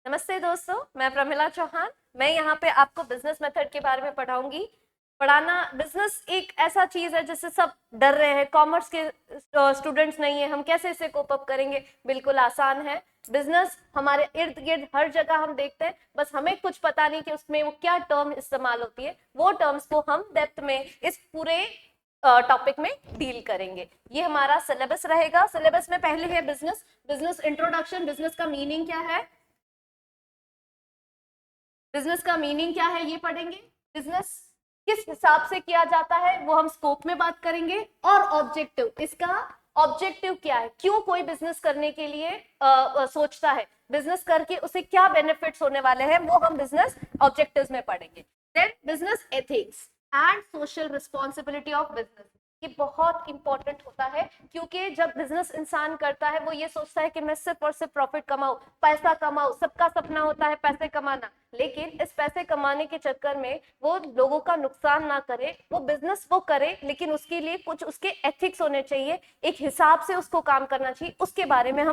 नमस्ते दोस्तों, मैं प्रमिला चौहान। मैं यहाँ पे आपको बिजनेस मेथड के बारे में पढ़ाऊंगी। पढ़ाना बिजनेस एक ऐसा चीज है जिससे सब डर रहे हैं। कॉमर्स के स्टूडेंट्स नहीं है, हम कैसे इसे कोप अप करेंगे? बिल्कुल आसान है। बिजनेस हमारे इर्द गिर्द हर जगह हम देखते हैं, बस हमें कुछ पता नहीं कि उसमें वो क्या टर्म इस्तेमाल होती है। वो टर्म्स को हम डेप्थ में इस पूरे टॉपिक में डील करेंगे। ये हमारा सिलेबस रहेगा। सिलेबस में पहले है बिजनेस, बिजनेस इंट्रोडक्शन। बिजनेस का मीनिंग क्या है, बिजनेस का मीनिंग क्या है ये पढ़ेंगे। बिजनेस किस हिसाब से किया जाता है वो हम स्कोप में बात करेंगे। और ऑब्जेक्टिव, इसका ऑब्जेक्टिव क्या है, क्यों कोई बिजनेस करने के लिए सोचता है, बिजनेस करके उसे क्या बेनिफिट्स होने वाले हैं, वो हम बिजनेस ऑब्जेक्टिव्स में पढ़ेंगे। Then business ethics and social responsibility of business. ये बहुत इंपॉर्टेंट होता है, क्योंकि जब बिजनेस इंसान करता है वो ये सोचता है कि मैं सिर्फ और सिर्फ प्रॉफिट कमाऊं, पैसा कमाऊं। सबका सपना होता है पैसे कमाना, लेकिन इस पैसे कमाने के चक्कर में वो लोगों का नुकसान ना करे। वो बिजनेस वो करे, लेकिन उसके लिए कुछ उसके एथिक्स होने चाहिए, एक हिसाब से उसको काम करना चाहिए। उसके बारे में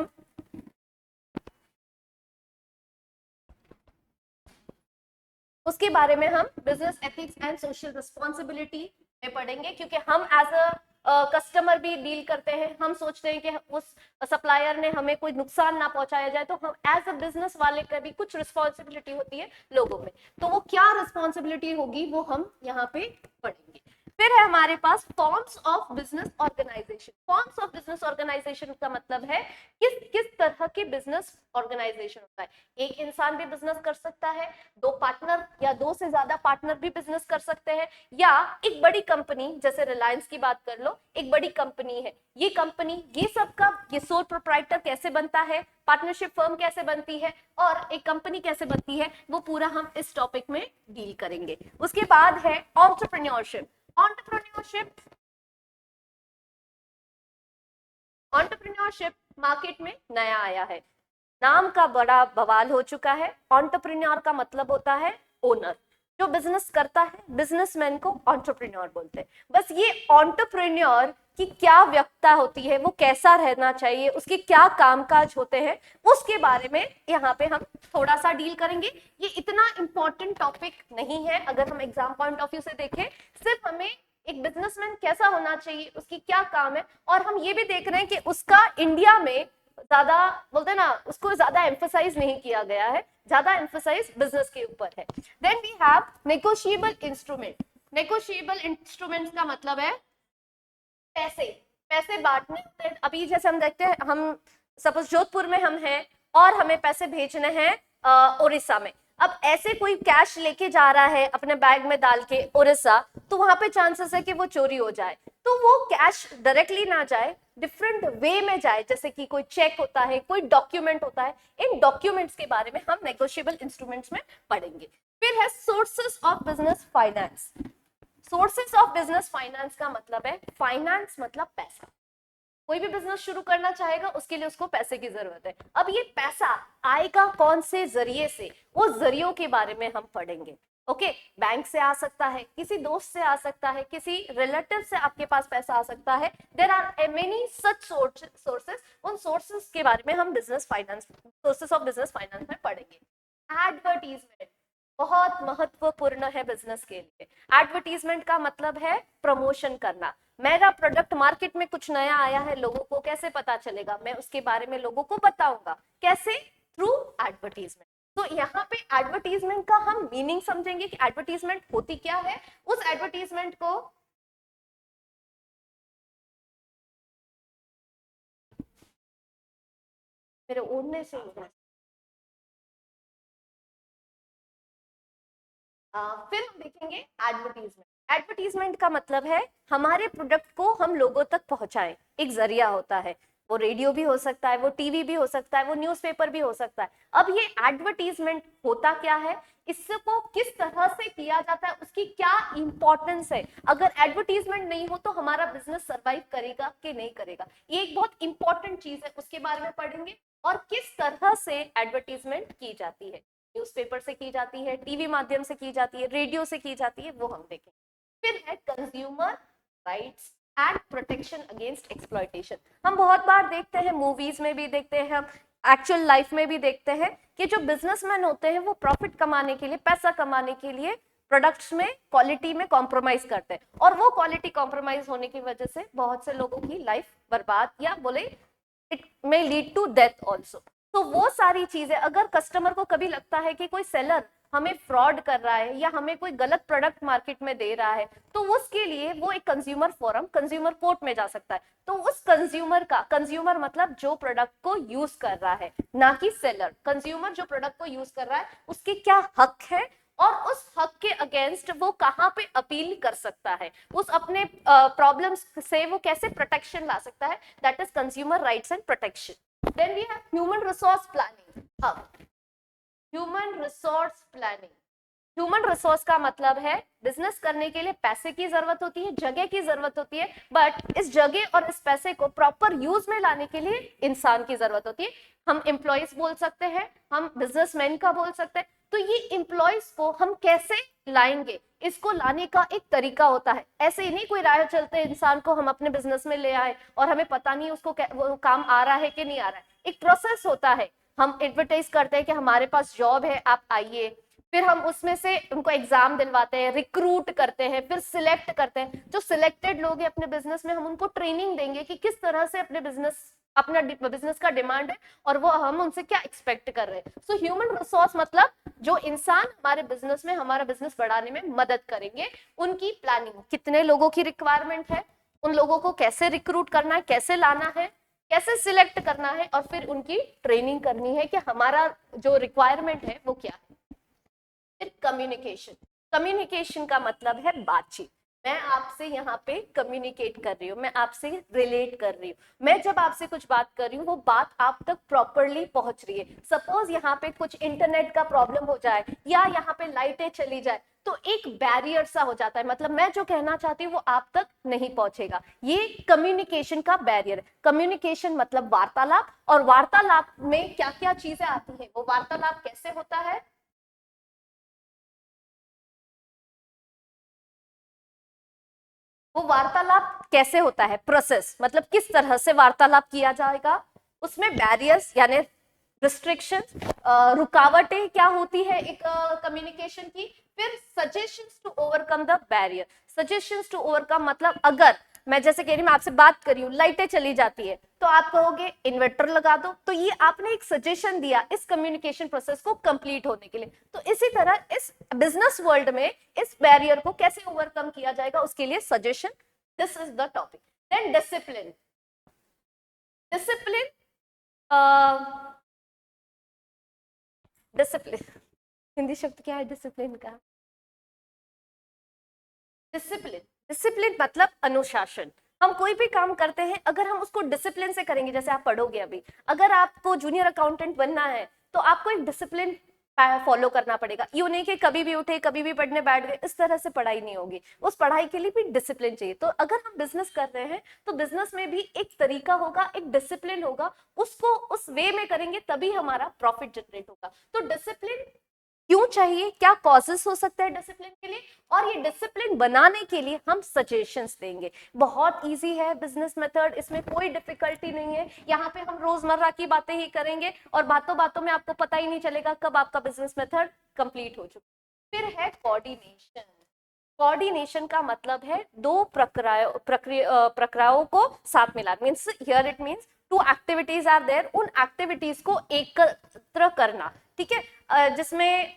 हम business ethics and social responsibility में पढ़ेंगे, क्योंकि हम एज अ कस्टमर भी डील करते हैं। हम सोचते हैं कि उस सप्लायर ने हमें कोई नुकसान ना पहुंचाया जाए, तो हम एज अ बिजनेस वाले का भी कुछ रिस्पॉन्सिबिलिटी होती है लोगों में। तो वो क्या रिस्पॉन्सिबिलिटी होगी वो हम यहाँ पे पढ़ेंगे। फिर है हमारे पास forms of business organization. Forms of business organization का मतलब है किस किस तरह के बिजनेस ऑर्गेनाइजेशन होता है। एक इंसान भी बिजनेस कर सकता है, दो पार्टनर या दो से ज्यादा पार्टनर भी बिजनेस कर सकते हैं, या एक बड़ी कंपनी, जैसे रिलायंस की बात कर लो, एक बड़ी कंपनी है, ये कंपनी, ये सबका ये सोल प्रोप्राइटर कैसे बनता है, पार्टनरशिप फर्म कैसे बनती है, और एक कंपनी कैसे बनती है, वो पूरा हम इस टॉपिक में डील करेंगे। उसके बाद है एंटरप्रेन्योरशिप। एंटरप्रेन्योरशिप एंटरप्रेन्योरशिप मार्केट में नया आया है, नाम का बड़ा बवाल हो चुका है। एंटरप्रेन्योर का मतलब होता है ओनर। जो बिजनेस करता है, बिजनेसमैन को एंटरप्रेन्योर बोलते हैं। बस ये एंटरप्रेन्योर की क्या व्यक्ता होती है, वो कैसा रहना चाहिए, उसके क्या कामकाज होते हैं, उसके बारे में यहाँ पे हम थोड़ा सा डील करेंगे। ये इतना इंपॉर्टेंट टॉपिक नहीं है अगर हम एग्जाम पॉइंट ऑफ व्यू से देखें। सिर्फ हमें एक बिजनेसमैन कैसा होना चाहिए, उसकी क्या काम है, और हम ये भी देख रहे हैं कि उसका इंडिया में ज्यादा, बोलते हैं ना, उसको ज्यादा एम्फसाइज नहीं किया गया है, ज्यादा एम्फसाइज बिजनेस के ऊपर है। Then we have negotiable instrument. Negotiable instruments का मतलब है पैसे, पैसे बांटने होते हैं। अभी जैसे हम देखते हैं, हम सपोज जोधपुर में हम हैं और हमें पैसे भेजने हैं उड़ीसा में। अब ऐसे कोई कैश लेके जा रहा है अपने बैग में डाल के उड़ीसा, तो वहां पे चांसेस है कि वो चोरी हो जाए। तो वो कैश डायरेक्टली ना जाए, डिफरेंट वे में जाए, जैसे कि कोई चेक होता है, कोई डॉक्यूमेंट होता है। इन डॉक्यूमेंट्स के बारे में हम नेगोशिएबल इंस्ट्रूमेंट्स में पढ़ेंगे। फिर है sources of business finance. Sources of business finance का मतलब है, फाइनेंस मतलब पैसा। कोई भी बिजनेस शुरू करना चाहेगा, उसके लिए उसको पैसे की जरूरत है। अब ये पैसा आएगा कौन से जरिए से, वो जरियों के बारे में हम पढ़ेंगे। ओके, बैंक से आ सकता है, किसी दोस्त से आ सकता है, किसी रिलेटिव से आपके पास पैसा आ सकता है। There are many such sources. उन सोर्सेस के बारे में हम business finance, sources of business finance में पढ़ेंगे। एडवर्टीजमेंट बहुत महत्वपूर्ण है बिजनेस के लिए। एडवर्टीजमेंट का मतलब है प्रमोशन करना। मेरा प्रोडक्ट मार्केट में कुछ नया आया है, लोगों को कैसे पता चलेगा, मैं उसके बारे में लोगों को बताऊंगा, कैसे? Through advertisement. तो यहाँ पे एडवर्टीजमेंट का हम मीनिंग समझेंगे कि एडवर्टीजमेंट होती क्या है। उस एडवर्टीजमेंट को मेरे ओढ़ने से होगा। फिर हम देखेंगे एडवर्टीजमेंट। एडवर्टीजमेंट का मतलब है हमारे प्रोडक्ट को हम लोगों तक पहुंचाएं, एक जरिया होता है। वो रेडियो भी हो सकता है, वो टीवी भी हो सकता है, वो न्यूज़पेपर भी हो सकता है। अब ये एडवर्टीजमेंट होता क्या है, इसको किस तरह से किया जाता है, उसकी क्या इंपॉर्टेंस है, अगर एडवर्टीजमेंट नहीं हो तो हमारा बिजनेस सर्वाइव करेगा कि नहीं करेगा, ये एक बहुत इंपॉर्टेंट चीज है, उसके बारे में पढ़ेंगे। और किस तरह से एडवर्टीजमेंट की जाती है, न्यूज़पेपर से की जाती है, टीवी माध्यम से की जाती है, रेडियो से की जाती है, वो हम देखेंगे। फिर है consumer rights and protection against exploitation. हम बहुत बार देखते हैं, मूवीज में भी देखते हैं हम, एक्चुअल लाइफ में भी देखते हैं कि जो बिजनेसमैन होते हैं वो प्रॉफिट कमाने के लिए, पैसा कमाने के लिए प्रोडक्ट्स में क्वालिटी में कॉम्प्रोमाइज करते हैं, और वो क्वालिटी कॉम्प्रोमाइज होने की वजह से बहुत से लोगों की लाइफ बर्बाद, या बोले it may lead to death also. तो वो सारी चीजें, अगर कस्टमर को कभी लगता है कि कोई सेलर हमें फ्रॉड कर रहा है या हमें कोई गलत प्रोडक्ट मार्केट में दे रहा है, तो उसके लिए वो एक कंज्यूमर फोरम, कंज्यूमर कोर्ट में जा सकता है। तो उस कंज्यूमर का, कंज्यूमर मतलब जो प्रोडक्ट को यूज कर रहा है, ना कि सेलर, कंज्यूमर जो प्रोडक्ट को यूज कर रहा है उसके क्या हक है, और उस हक के अगेंस्ट वो कहाँ पे अपील कर सकता है, उस अपने प्रॉब्लम्स से वो कैसे प्रोटेक्शन ला सकता है, that is consumer rights and protection. Then we have human resource planning. अब human resource planning, human resource का मतलब है बिजनेस करने के लिए पैसे की जरूरत होती है, जगह की जरूरत होती है, बट इस जगह और इस पैसे को प्रॉपर यूज में लाने के लिए इंसान की जरूरत होती है। हम एम्प्लॉयज बोल सकते हैं, हम बिजनेसमैन का बोल सकते हैं। तो ये एम्प्लॉयज को हम कैसे लाएंगे, इसको लाने का एक तरीका होता है। ऐसे ही नहीं कोई राह चलते इंसान को हम अपने बिजनेस में ले आए और हमें पता नहीं उसको वो काम आ रहा है कि नहीं आ रहा है। एक प्रोसेस होता है, हम एडवर्टाइज करते हैं कि हमारे पास जॉब है, आप आइए, फिर हम उसमें से उनको एग्जाम दिलवाते हैं, रिक्रूट करते हैं, फिर सिलेक्ट करते हैं। जो सिलेक्टेड लोग हैं अपने बिजनेस में, हम उनको ट्रेनिंग देंगे कि किस तरह से अपने अपना बिजनेस का डिमांड है और वो हम उनसे क्या एक्सपेक्ट कर रहे हैं। सो ह्यूमन रिसोर्स मतलब जो इंसान हमारे बिजनेस में हमारा बिजनेस बढ़ाने में मदद करेंगे, उनकी प्लानिंग, कितने लोगों की रिक्वायरमेंट है, उन लोगों को कैसे रिक्रूट करना है, कैसे लाना है, कैसे सिलेक्ट करना है, और फिर उनकी ट्रेनिंग करनी है कि हमारा जो रिक्वायरमेंट है वो क्या है। फिर कम्युनिकेशन, कम्युनिकेशन का मतलब है बातचीत। मैं आपसे यहाँ पे कम्युनिकेट कर रही हूँ, मैं आपसे रिलेट कर रही हूँ, मैं जब आपसे कुछ बात कर रही हूँ वो बात आप तक प्रॉपरली पहुंच रही है। सपोज यहाँ पे कुछ इंटरनेट का प्रॉब्लम हो जाए या यहाँ पे लाइटें चली जाए, तो एक बैरियर सा हो जाता है, मतलब मैं जो कहना चाहती हूँ वो आप तक नहीं पहुंचेगा। ये कम्युनिकेशन का बैरियर है। कम्युनिकेशन मतलब वार्तालाप, और वार्तालाप में क्या क्या चीजें आती है, वो वार्तालाप कैसे होता है, वो वार्तालाप कैसे होता है, प्रोसेस मतलब किस तरह से वार्तालाप किया जाएगा, उसमें बैरियर्स यानी रिस्ट्रिक्शन, रुकावटें क्या होती है एक कम्युनिकेशन की, फिर suggestions to overcome the barrier. Suggestions to overcome मतलब अगर मैं जैसे कह रही हूँ, मैं आपसे बात कर रही हूँ, लाइटें चली जाती है, तो आप कहोगे इन्वर्टर लगा दो, तो ये आपने एक सजेशन दिया इस कम्युनिकेशन प्रोसेस को कंप्लीट होने के लिए। तो इसी तरह इस बिजनेस वर्ल्ड में इस बैरियर को कैसे ओवरकम किया जाएगा, उसके लिए suggestion, this is the topic. Then discipline, discipline discipline Hindi शब्द क्या है डिसिप्लिन का, डिसिप्लिन, डिसिप्लिन मतलब अनुशासन। हम कोई भी काम करते हैं अगर हम उसको डिसिप्लिन से करेंगे, जैसे आप पढ़ोगे अभी, अगर आपको जूनियर अकाउंटेंट बनना है तो आपको एक डिसिप्लिन फॉलो करना पड़ेगा। यूं नहीं कि कभी भी उठे कभी भी पढ़ने बैठ गए, इस तरह से पढ़ाई नहीं होगी। उस पढ़ाई के लिए भी डिसिप्लिन चाहिए। तो अगर हम बिजनेस कर रहे हैं तो बिजनेस में भी एक तरीका होगा, एक डिसिप्लिन होगा, उसको उस वे में करेंगे तभी हमारा प्रॉफिट जनरेट होगा। तो डिसिप्लिन क्यों चाहिए, क्या कॉजेस हो सकते हैं डिसिप्लिन के लिए, और ये डिसिप्लिन बनाने के लिए हम सजेशंस देंगे। बहुत इजी है बिजनेस मेथड, इसमें कोई डिफिकल्टी नहीं है। यहाँ पे हम रोजमर्रा की बातें ही करेंगे और बातों बातों में आपको पता ही नहीं चलेगा कब आपका बिजनेस मेथड कंप्लीट हो चुका। फिर है कोऑर्डिनेशन। कोऑर्डिनेशन का मतलब है दो प्रक्रियाओं को साथ मिलाना। Means here it means two activities are there, उन एक्टिविटीज को एकत्र करना, ठीक है। जिसमें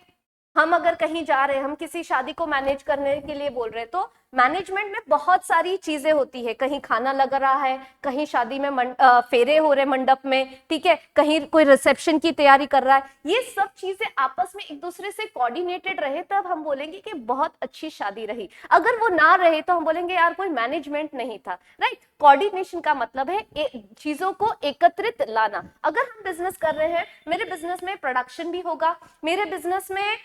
हम अगर कहीं जा रहे हैं, हम किसी शादी को मैनेज करने के लिए बोल रहे हैं, तो मैनेजमेंट में बहुत सारी चीजें होती है। कहीं खाना लग रहा है, कहीं शादी में फेरे हो रहे मंडप में, ठीक है, कहीं कोई रिसेप्शन की तैयारी कर रहा है। ये सब चीजें आपस में एक दूसरे से कोऑर्डिनेटेड रहे तब हम बोलेंगे कि बहुत अच्छी शादी रही। अगर वो ना रहे तो हम बोलेंगे यार कोई मैनेजमेंट नहीं था, राइट। कोऑर्डिनेशन का मतलब है चीजों को एकत्रित लाना। अगर हम बिजनेस कर रहे हैं, मेरे बिजनेस में प्रोडक्शन भी होगा, मेरे बिजनेस में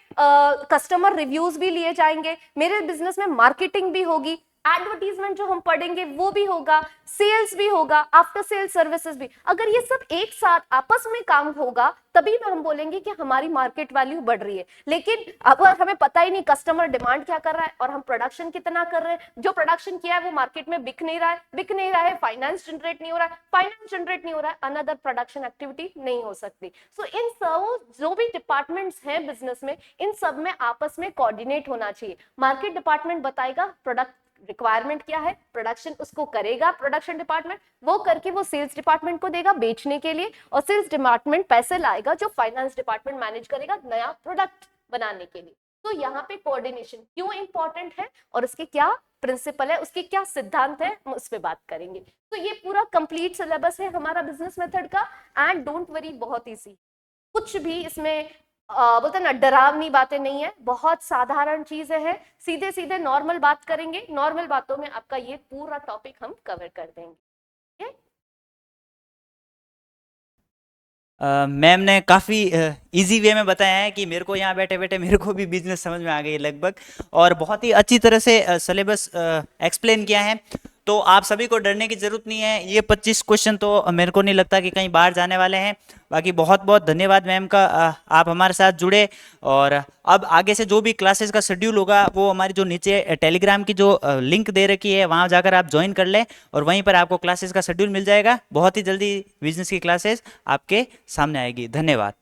कस्टमर रिव्यूज भी लिए जाएंगे, मेरे बिजनेस में मार्केटिंग भी होगी, एडवर्टीजमेंट जो हम पढ़ेंगे वो भी होगा, सेल्स भी होगा, आफ्टर सेल्स सर्विसेज भी। अगर ये सब एक साथ आपस में काम होगा तभी हम बोलेंगे कि हमारी मार्केट वैल्यू बढ़ रही है। लेकिन अब हमें पता ही नहीं कस्टमर डिमांड क्या कर रहा है और हम प्रोडक्शन कितना कर रहे हैं, जो प्रोडक्शन किया है वो मार्केट में बिक नहीं रहा है, फाइनेंस जनरेट नहीं हो रहा है, फाइनेंस जनरेट नहीं हो रहा है, अनदर प्रोडक्शन एक्टिविटी नहीं हो सकती। सो इन सब जो भी डिपार्टमेंट्स हैं बिजनेस में, इन सब में आपस में कोऑर्डिनेट होना चाहिए। मार्केट डिपार्टमेंट बताएगा प्रोडक्ट रिक्वायरमेंट क्या है, प्रोडक्शन उसको करेगा प्रोडक्शन डिपार्टमेंट, वो करके वो सेल्स डिपार्टमेंट को देगा बेचने के लिए, और सेल्स डिपार्टमेंट पैसे लाएगा जो फाइनेंस डिपार्टमेंट मैनेज करेगा नया प्रोडक्ट बनाने के लिए। तो यहाँ पे कोऑर्डिनेशन क्यों इंपॉर्टेंट है और उसके क्या प्रिंसिपल है, उसके क्या सिद्धांत है, हम उस पर बात करेंगे। तो ये पूरा कंप्लीट सिलेबस है हमारा बिजनेस मेथड का। एंड डोंट वरी, बहुत ईजी, कुछ भी इसमें बोलते ना डरावनी बातें नहीं है, बहुत साधारण चीजें हैं, सीधे सीधे नॉर्मल बात करेंगे, नॉर्मल बातों में आपका ये पूरा टॉपिक हम कवर कर देंगे। मैम ने काफ़ी इजी वे में बताया है कि मेरे को यहाँ बैठे बैठे मेरे को भी बिजनेस समझ में आ गई लगभग, और बहुत ही अच्छी तरह से सिलेबस एक्सप्लेन किया है। तो आप सभी को डरने की ज़रूरत नहीं है, ये 25 क्वेश्चन तो मेरे को नहीं लगता कि कहीं बाहर जाने वाले हैं। बाकी बहुत बहुत धन्यवाद मैम का, आप हमारे साथ जुड़े। और अब आगे से जो भी क्लासेस का शेड्यूल होगा वो हमारी जो नीचे टेलीग्राम की जो लिंक दे रखी है वहाँ जाकर आप ज्वाइन कर लें, और वहीं पर आपको क्लासेस का शेड्यूल मिल जाएगा। बहुत ही जल्दी बिजनेस की क्लासेस आपके सामने आएगी। धन्यवाद।